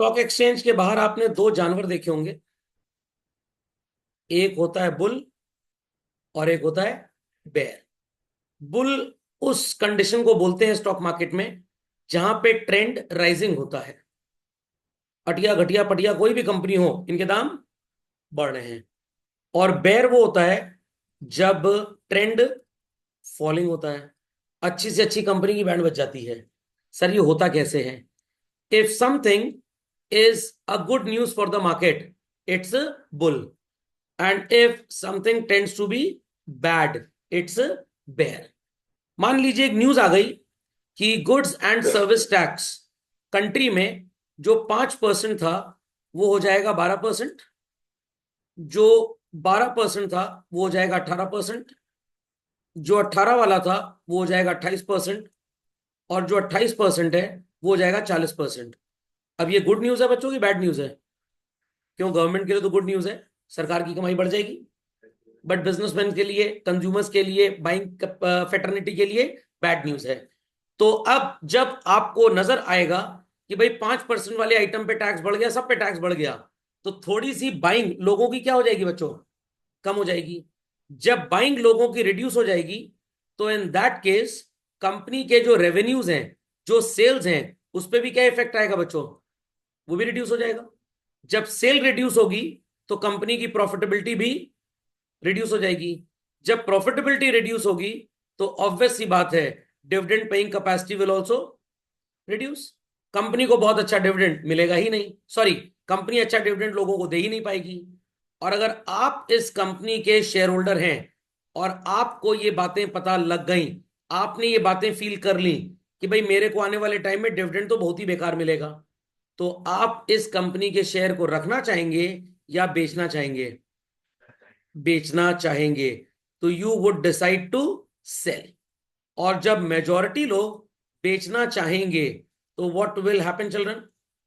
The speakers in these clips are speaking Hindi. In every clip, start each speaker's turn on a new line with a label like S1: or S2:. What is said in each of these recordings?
S1: स्टॉक एक्सचेंज के बाहर आपने दो जानवर देखे होंगे। एक होता है बुल और एक होता है बेयर। बुल उस कंडीशन को बोलते हैं स्टॉक मार्केट में जहां पे ट्रेंड राइजिंग होता है। अटिया घटिया पटिया कोई भी कंपनी हो, इनके दाम बढ़ रहे हैं। और बेयर वो होता है जब ट्रेंड फॉलिंग होता है, अच्छी से अच्छी कंपनी की बैंड बच जाती है। सर ये होता कैसे है? If something is a good news for the market, it's a bull. And if something tends to be bad, it's a bear. मान लीजिए एक न्यूज आ गई कि goods and service tax country में जो 5% था वो हो जाएगा 12%, जो 12% था वो हो जाएगा 18%, जो 18 वाला था वो हो जाएगा 28%, और जो 28% है वो हो जाएगा 40%। अब ये गुड न्यूज है बच्चों की बैड न्यूज है? क्यों, गवर्नमेंट के लिए तो गुड न्यूज है, सरकार की कमाई बढ़ जाएगी। बट बिजनेसमैन के लिए, कंज्यूमर्स के लिए, बाइंग फेटर्निटी के लिए बैड न्यूज है। तो अब जब आपको नजर आएगा कि भाई 5% वाले आइटम पे टैक्स बढ़ गया, सब पे टैक्स बढ़ गया, तो थोड़ी सी बाइंग लोगों की क्या हो जाएगी बच्चों? कम हो जाएगी। जब बाइंग लोगों की रिड्यूस हो जाएगी तो इन दैट केस कंपनी के जो रेवेन्यूज हैं, जो सेल्स हैं, उस पर भी क्या इफेक्ट आएगा बच्चों? वो भी रिड्यूस हो जाएगा। जब सेल रिड्यूस होगी तो कंपनी की प्रॉफिटेबिलिटी भी रिड्यूस हो जाएगी। जब प्रॉफिटेबिलिटी रिड्यूस होगी तो ऑब्वियस सी बात है, dividend paying capacity will also reduce. Company को बहुत अच्छा डिविडेंड मिलेगा ही नहीं, सॉरी, कंपनी अच्छा डिविडेंड लोगों को दे ही नहीं पाएगी। और अगर आप इस कंपनी के शेयर होल्डर हैं और आपको ये बातें पता लग गई, आपने ये बातें फील कर ली कि भाई मेरे को आने वाले टाइम में डिविडेंड तो बहुत ही बेकार मिलेगा, तो आप इस कंपनी के शेयर को रखना चाहेंगे या बेचना चाहेंगे? बेचना चाहेंगे। तो you would decide to sell. और जब मेजॉरिटी लोग बेचना चाहेंगे तो what will happen children?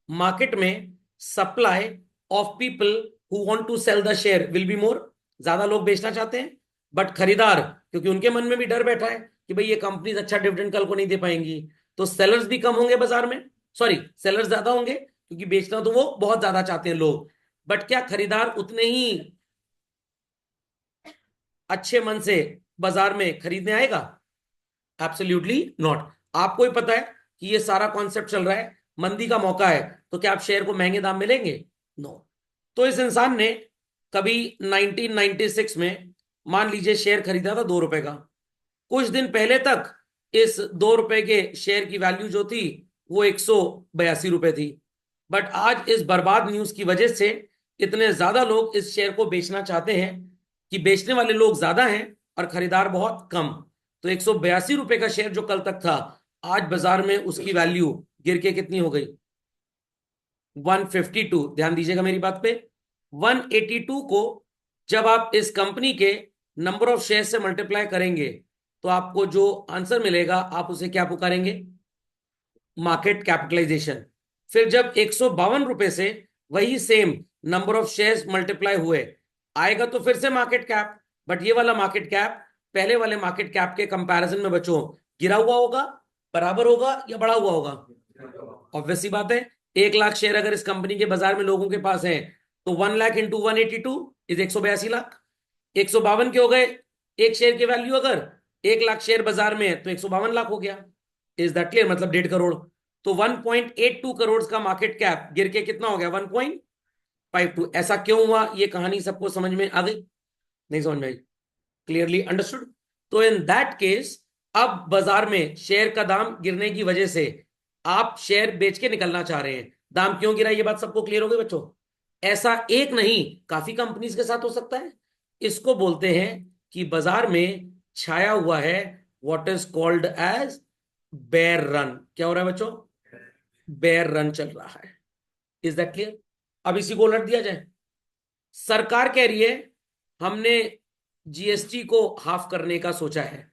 S1: Market में supply of people who want to sell the share will be more. ज्यादा लोग बेचना चाहते हैं, बट खरीदार, क्योंकि उनके मन में भी डर बैठा है कि भाई ये कंपनी अच्छा डिविडेंड कल को नहीं दे पाएंगी, तो सेलर्स भी कम होंगे बाजार में। सॉरी, सेलर्स ज्यादा होंगे क्योंकि बेचना तो वो बहुत ज्यादा चाहते हैं लोग। बट क्या खरीदार उतने ही अच्छे मन से बाजार में खरीदने आएगा? Absolutely not. आपको ही पता है कि ये सारा कॉन्सेप्ट चल रहा है, मंदी का मौका है, तो क्या आप शेयर को महंगे दाम में लेंगे? नो। तो इस इंसान ने कभी 1996 में मान लीजिए शेयर खरीदा था 2 रुपए का। कुछ दिन पहले तक इस 2 रुपए के शेयर की वैल्यू जो थी वो 182 रुपए थी। बट आज इस बर्बाद न्यूज की वजह से इतने ज्यादा लोग इस शेयर को बेचना चाहते हैं कि बेचने वाले लोग ज्यादा हैं और खरीदार बहुत कम। तो 182 रुपए का शेयर जो कल तक था, आज बाजार में उसकी वैल्यू गिर के कितनी हो गई? 152। ध्यान दीजिएगा मेरी बात पे। 182 को जब आप इस कंपनी के नंबर ऑफ शेयर से मल्टीप्लाई करेंगे तो आपको जो आंसर मिलेगा आप उसे क्या पुकारेंगे? Market capitalisation. फिर जब 152 रुपए से वही same number of shares multiply हुए आएगा तो फिर से मार्केट कैप। बट ये वाला मार्केट कैप पहले वाले मार्केट कैप के कंपैरिजन में बच्चों गिरा हुआ होगा, बराबर होगा या बढ़ा हुआ होगा? ऑब्वियस सी बात है। 1 लाख शेयर अगर इस कंपनी के बाजार में लोगों के पास है तो 1 लाख इंटू 182 इज 182 लाख। 152 के हो गए एक शेयर की वैल्यू, अगर 1 लाख शेयर बाजार में है तो 152 लाख हो गया। Is that clear? मतलब 1.5 करोड़। तो 1.82 करोड़ का मार्केट कैप गिर के कितना हो गया? 1.52। ऐसा क्यों हुआ? ये कहानी सबको समझ में आ गई? नहीं समझ में आई? Clearly understood? तो इन दैट केस अब बाजार में शेयर का दाम गिरने की वजह से आप शेयर बेच के निकलना चाह रहे हैं। दाम क्यों गिरा ये बात सबको क्लियर हो गई बच्चों? ऐसा एक नहीं, काफी कंपनीज के साथ हो सकता है। इसको बोलते हैं कि बाजार में छाया हुआ है what is called as bear run. क्या हो रहा है बच्चों? बेयर रन चल रहा है। Is that clear? अब इसी को उलट दिया जाए। सरकार कह रही है हमने जीएसटी को हाफ करने का सोचा है।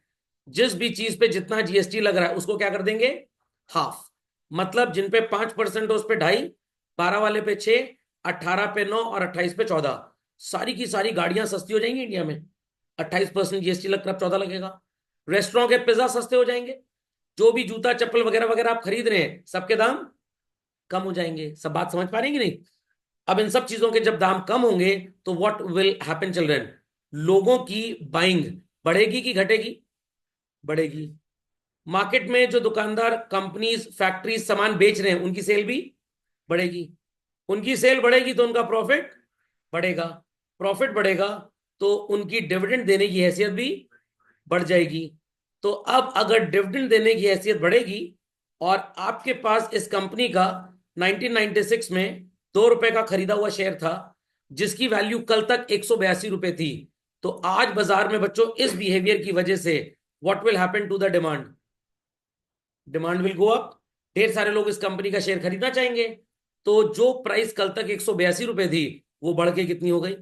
S1: जिस भी चीज पे जितना जीएसटी लग रहा है उसको क्या कर देंगे? हाफ। मतलब जिन पे 5% है उस पे 2.5, 12 वाले पे 6, 18 पे 9 और 28 पे 14। सारी की सारी गाड़ियां सस्ती हो जाएंगी इंडिया में। 28% जीएसटी लगता है, 14 लगेगा। रेस्टोरेंट के पिज्जा सस्ते हो जाएंगे। जो भी जूता चप्पल वगैरह वगैरह आप खरीद रहे हैं सबके दाम कम हो जाएंगे। सब बात समझ पा रहे हैं कि नहीं? अब इन सब चीजों के जब दाम कम होंगे तो व्हाट विल हैपन चिल्ड्रन? लोगों की बाइंग बढ़ेगी कि घटेगी? बढ़ेगी। मार्केट में जो दुकानदार, कंपनीज, फैक्ट्रीज सामान बेच रहे हैं उनकी सेल भी बढ़ेगी। उनकी सेल बढ़ेगी तो उनका प्रॉफिट बढ़ेगा। प्रॉफिट बढ़ेगा तो उनकी डिविडेंड देने की हैसियत भी बढ़ जाएगी। तो अब अगर डिविडेंड देने की हैसियत बढ़ेगी और आपके पास इस कंपनी का 1996 में ₹2 का खरीदा हुआ शेयर था जिसकी वैल्यू कल तक ₹182 थी, तो आज बाजार में बच्चों इस बिहेवियर की वजह से what will happen to the demand? Demand will go up. ढेर सारे लोग इस कंपनी का शेयर खरीदना चाहेंगे। तो जो प्राइस कल तक ₹182 थी वो बढ़ के कितनी हो गई?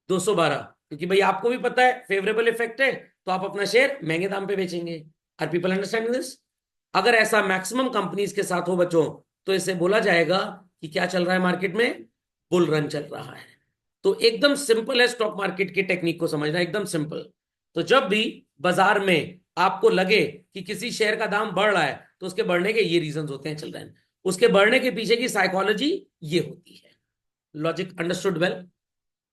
S1: 212। क्योंकि भाई आपको भी पता है फेवरेबल इफेक्ट है तो आप अपना शेयर महंगे दाम पे बेचेंगे। Are people understanding this? अगर ऐसा मैक्सिमम कंपनीज के साथ हो बच्चों तो इसे बोला जाएगा कि क्या चल रहा है मार्केट में? बुल रन चल रहा है। तो एकदम सिंपल है स्टॉक मार्केट की टेक्निक को समझना, एकदम सिंपल। तो जब भी बाजार में आपको लगे कि किसी शेयर का दाम बढ़ रहा है तो उसके बढ़ने के ये रीजंस होते हैं चिल्ड्रन। उसके बढ़ने के पीछे की साइकोलॉजी ये होती है। Logic understood well?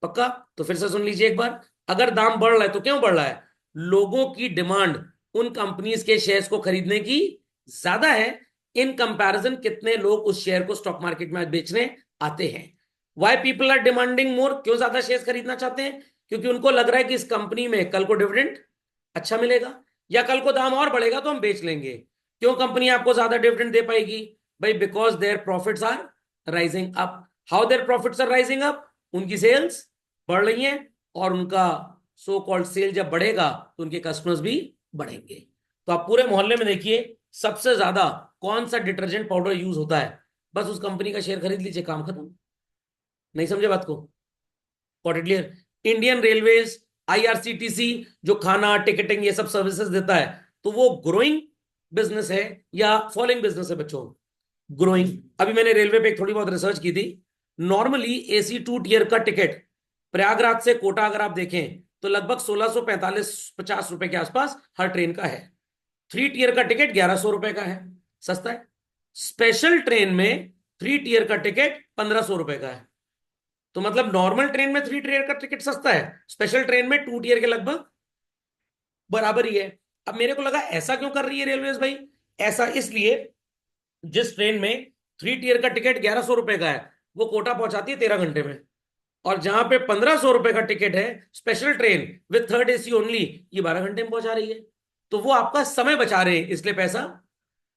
S1: पक्का? तो फिर से सुन लीजिए एक बार। अगर दाम बढ़ रहा है तो क्यों बढ़ रहा है? लोगों की डिमांड उन कंपनीज के शेयर्स को खरीदने की ज्यादा है। इन कंपैरिजन कितने लोग उस शेयर को स्टॉक मार्केट में आज बेचने आते हैं? Why people are demanding more? क्यों ज्यादा शेयर्स खरीदना चाहते हैं? क्योंकि उनको लग रहा है कि इस कंपनी में कल को डिविडेंड अच्छा मिलेगा या कल को दाम और बढ़ेगा तो हम बेच लेंगे। क्यों कंपनी आपको ज्यादा डिविडेंड दे पाएगी? भाई because their profits are rising up. How their profits are rising up? उनकी सेल्स बढ़ रही हैं और उनका सो कॉल्ड सेल जब बढ़ेगा तो उनके कस्टमर्स भी बढ़ेंगे। तो आप पूरे मोहल्ले में देखिए सबसे ज्यादा कौन सा डिटर्जेंट पाउडर यूज होता है, बस उस कंपनी का शेयर खरीद लीजिए, काम खत्म। नहीं समझे बात को? Got it clear? Indian railways, IRCTC जो खाना टिकटिंग ये सब सर्विसेज देता है, तो वो ग्रोइंग बिजनेस है या फॉलोइंग बिजनेस है बच्चों? ग्रोइंग। अभी मैंने रेलवे पे एक थोड़ी बहुत रिसर्च की थी। नॉर्मली AC 2 टियर का टिकट प्रयागराज से कोटा अगर आप देखें तो लगभग 1645-50 रुपए के आसपास हर ट्रेन का है। 3 टियर का टिकट ₹1100 का है, सस्ता है। स्पेशल ट्रेन में 3 टियर का टिकट ₹1500 का है। तो मतलब नॉर्मल ट्रेन में 3 टियर का टिकट सस्ता है, स्पेशल ट्रेन में 2 टियर के लगभग बराबर ही है। अब मेरे को लगा ऐसा क्यों कर रही है रेलवेज भाई? ऐसा इसलिए, जिस ट्रेन में 3 टियर का टिकट ₹1100 का है वो कोटा पहुंचाती है 13 घंटे में, और जहां पे ₹1500 का टिकट है special train with third AC only, ये 12 घंटे में पहुंचा रही है। तो वो आपका समय बचा रहे हैं इसलिए पैसा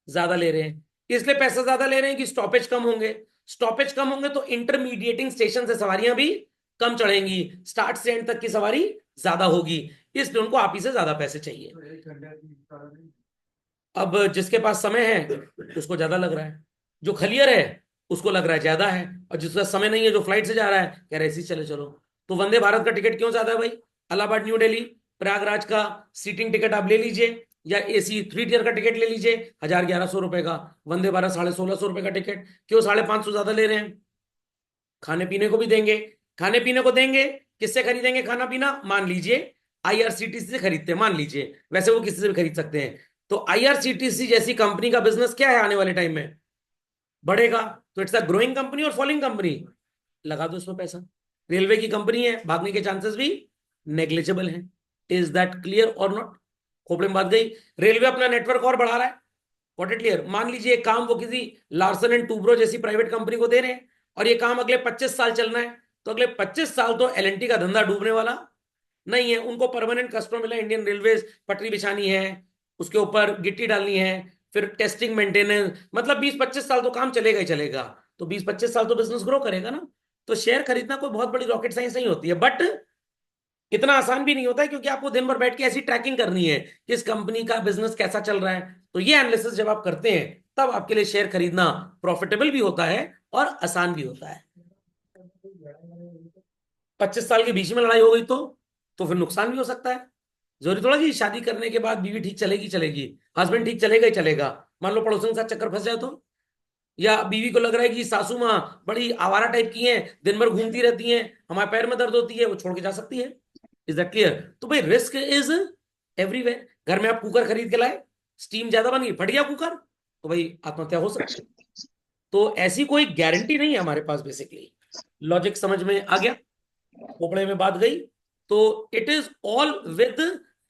S1: ज्यादा ले रहे हैं। इसलिए पैसा ज्यादा ले रहे हैं कि स्टॉपेज कम होंगे। स्टॉपेज कम होंगे तो इंटरमीडिएटिंग स्टेशन से सवारियां भी कम चढ़ेंगी, स्टार्ट से एंड तक की सवारी ज्यादा होगी, इसलिए उनको आप ही से ज्यादा पैसे चाहिए। अब जिसके पास समय है उसको ज्यादा लग रहा है, जो खलियर है उसको लग रहा है ज्यादा है, और जिसका समय नहीं है जो फ्लाइट से जा रहा है कह रहे ऐसे ही चले चलो। तो वंदे भारत का टिकट क्यों ज्यादा है भाई? इलाहाबाद न्यू दिल्ली प्रयागराज का सीटिंग टिकट आप ले लीजिए या AC 3 टियर का टिकट ले लीजिए, 1000-1100 रुपए का। वंदे भारत 1650 रुपए का टिकट, क्यों 550 ज्यादा ले रहे हैं? खाने पीने को भी देंगे। खाने पीने को देंगे, किससे खरीदेंगे खाना पीना? मान लीजिए IRCTC से खरीदते हैं, मान लीजिए, वैसे वो किसी से भी खरीद सकते हैं। तो IRCTC जैसी कंपनी का बिजनेस क्या है आने वाले टाइम में? बढ़ेगा। तो इट्स अ ग्रोइंग कंपनी और फॉलोइंग कंपनी, लगा दो इसमें पैसा। रेलवे की कंपनी है, भागने के चांसेस भी नेग्लिजिबल हैं। इज दैट क्लियर और नॉट? खोपड़े में बात गई। रेलवे अपना नेटवर्क और बढ़ा रहा है, गॉट इट क्लियर? मान लीजिए काम वो किसी लार्सन एंड टूब्रो जैसी प्राइवेट कंपनी को दे रहे हैं और ये काम अगले 25 साल चलना है, तो अगले 25 साल तो L&T का धंधा डूबने वाला नहीं है। उनको परमानेंट कस्टमर मिला, इंडियन रेलवेज पटरी बिछानी है, उसके ऊपर गिट्टी डालनी है, फिर टेस्टिंग मेंटेनेंस, मतलब 20-25 साल तो काम चलेगा ही चलेगा। तो 20-25 साल तो बिजनेस ग्रो करेगा ना। तो शेयर खरीदना कोई बहुत बड़ी रॉकेट साइंस नहीं होती है, बट इतना आसान भी नहीं होता है, क्योंकि आपको दिन भर बैठ के ऐसी ट्रैकिंग करनी है कि इस कंपनी का बिजनेस कैसा चल रहा है। तो ये एनालिसिस जब आप करते हैं तब आपके लिए शेयर खरीदना प्रॉफिटेबल भी होता है और आसान भी होता है। 25 साल के बीच में लड़ाई हो गई तो फिर नुकसान भी हो सकता है। जरूरी थोड़ा कि शादी करने के बाद बीवी ठीक चलेगी चलेगी, हस्बैंड ठीक चलेगा ही चलेगा। मान लो पड़ोसियों के साथ चक्कर फंस जाए तो, या बीवी को लग रहा है कि सासू माँ बड़ी आवारा टाइप की हैं, दिन भर घूमती रहती हैं, हमारे पैर में दर्द होती है, वो छोड़ के जा सकती है। Is that clear? तो भाई रिस्क इज एवरीवेयर। घर में आप कुकर खरीद के लाए, स्टीम ज्यादा बन गई, फट गया कुकर, तो भाई आत्महत्या हो सकती है। तो ऐसी कोई गारंटी नहीं है हमारे पास बेसिकली। लॉजिक समझ में आ गया? खोपड़े में बात गई। तो it is all with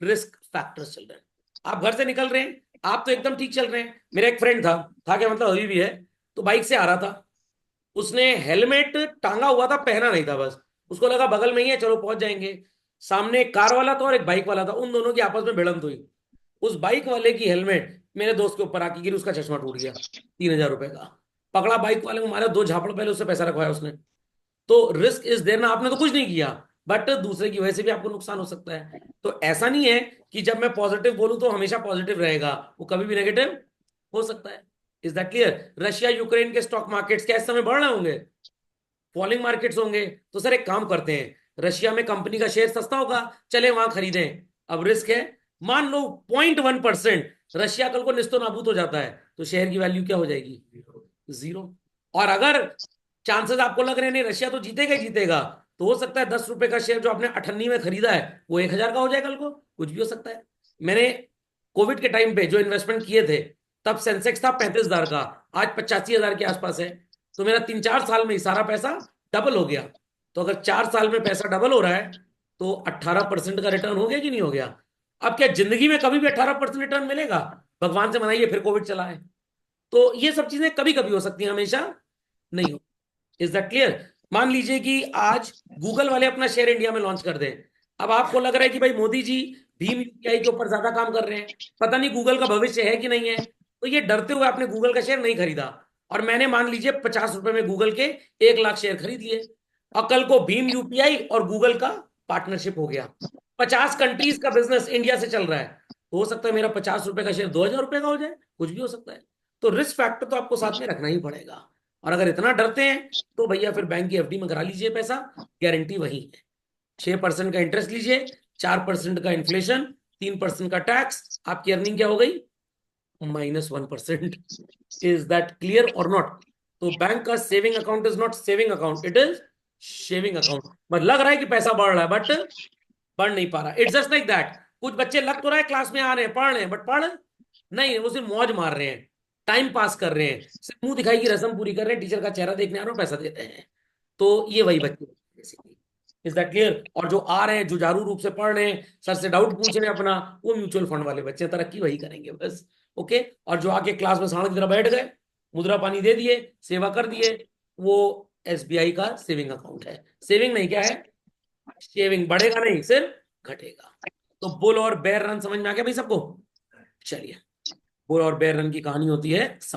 S1: risk factors children. आप घर से निकल रहे हैं, आप तो एकदम ठीक चल रहे हैं। मेरा एक फ्रेंड था क्या मतलब अभी भी है, तो बाइक से आ रहा था, उसने हेलमेट टांगा हुआ था, पहना नहीं था, बस उसको लगा बगल में ही है चलो पहुंच जाएंगे। सामने एक कार वाला था और एक बाइक वाला था, उन दोनों की आपस में भिड़ंत हुई। उस बाइक वाले की हेलमेट मेरे दोस्त के ऊपर आके गिरी, उसका चश्मा टूट गया, 3,000 रुपए का। पकड़ा, बाइक वाले को मारा, 2 झापड़ पहले उससे पैसा रखवाया उसने। तो रिस्क इज देयर ना, आपने तो कुछ नहीं किया, बट दूसरे की वजह से भी आपको नुकसान हो सकता है। तो ऐसा नहीं है कि जब मैं पॉजिटिव बोलूं तो हमेशा पॉजिटिव रहेगा, वो कभी भी नेगेटिव हो सकता है। Is that clear? Russia Ukraine के स्टॉक मार्केट्स क्या इस समय बढ़ रहे होंगे? फॉलिंग मार्केट्स होंगे? तो सर एक काम करते हैं, रशिया में कंपनी का शेयर सस्ता होगा, चले वहां खरीदें। अब रिस्क है, मान लो 0.1% रशिया कल को निस्तो नाबूद हो जाता है, तो शेयर की वैल्यू क्या हो जाएगी? जीरो। और अगर चांसेस आपको लग रहे हैं नहीं रशिया तो जीतेगा ही जीतेगा, तो हो सकता है 10 रुपए का शेयर जो आपने 98 में खरीदा है वो 1,000 का हो जाए कल को, कुछ भी हो सकता है। मैंने कोविड के टाइम पे जो इन्वेस्टमेंट किए थे, तब सेंसेक्स था 35,000 का, आज 85,000 के आसपास है। तो मेरा 3-4 साल में ही सारा पैसा डबल हो गया। तो अगर 4 साल में पैसा डबल हो रहा है, तो 18% का रिटर्न हो गया कि नहीं हो गया? अब क्या जिंदगी में कभी भी 18% रिटर्न मिलेगा? भगवान से मनाइए फिर कोविड चला है। तो ये सब चीजें कभी कभी हो सकती हैं, हमेशा नहीं हो। Is that clear? मान लीजिए कि आज गूगल वाले अपना शेयर इंडिया में लॉन्च कर दें। अब आपको लग रहा है कि भाई मोदी जी भीम यूपीआई के ऊपर ज्यादा काम कर रहे हैं, पता नहीं गूगल का भविष्य है कि नहीं है, तो ये डरते हुए आपने गूगल का शेयर नहीं खरीदा। और मैंने मान लीजिए 50 रुपए में गूगल के 1 लाख शेयर खरीद लिए, और कल को भीम यूपीआई और गूगल का पार्टनरशिप हो गया, 50 कंट्रीज का बिजनेस इंडिया से चल रहा है, तो हो सकता है मेरा 50 रुपए का शेयर 2,000 रुपए का हो जाए, कुछ भी हो सकता है। तो रिस्क फैक्टर तो आपको साथ में रखना ही पड़ेगा। और अगर इतना डरते हैं तो भैया फिर बैंक की एफडी में करा लीजिए पैसा, गारंटी वही है। 6% का इंटरेस्ट लीजिए, 4% का इन्फ्लेशन, 3% का टैक्स, आपकी अर्निंग क्या हो गई? -1%। इज दैट क्लियर और नॉट? तो बैंक का saving account is not saving account, it is shaving account. But लग रहा है कि पैसा बढ़ रहा है, बट बढ़ नहीं पा रहा। It's just like that. कुछ बच्चे लग तो रहा है क्लास में आ रहे हैं, पढ़ रहे हैं, बट पढ़ नहीं, वो सिर्फ मौज मार रहे हैं, टाइम पास कर रहे हैं, सिर्फ मुंह दिखाई की रस्म पूरी कर रहे हैं, टीचर का चेहरा देखने आ रहे हो, पैसा देते हैं। तो ये वही बच्चे बेसिकली। Is that clear? और जो आ रहे हैं जुझारू रूप से पढ़ रहे हैं, सर से डाउट पूछ रहे हैं अपना, वो म्यूचुअल फंड वाले बच्चे हैं, तरक्की वही करेंगे बस। ओके। और जो आके क्लास में सांड की तरह बैठ गए, मुद्रा पानी दे दिए, सेवा कर दिए, वो एसबीआई का सेविंग अकाउंट है। सेविंग नहीं, क्या है? शेविंग। बढ़ेगा नहीं, सिर्फ घटेगा। तो बुल और बेयर रन समझ में आ गया भाई सबको? चलिए, बुल और बेयर रन की कहानी होती है समाप्त।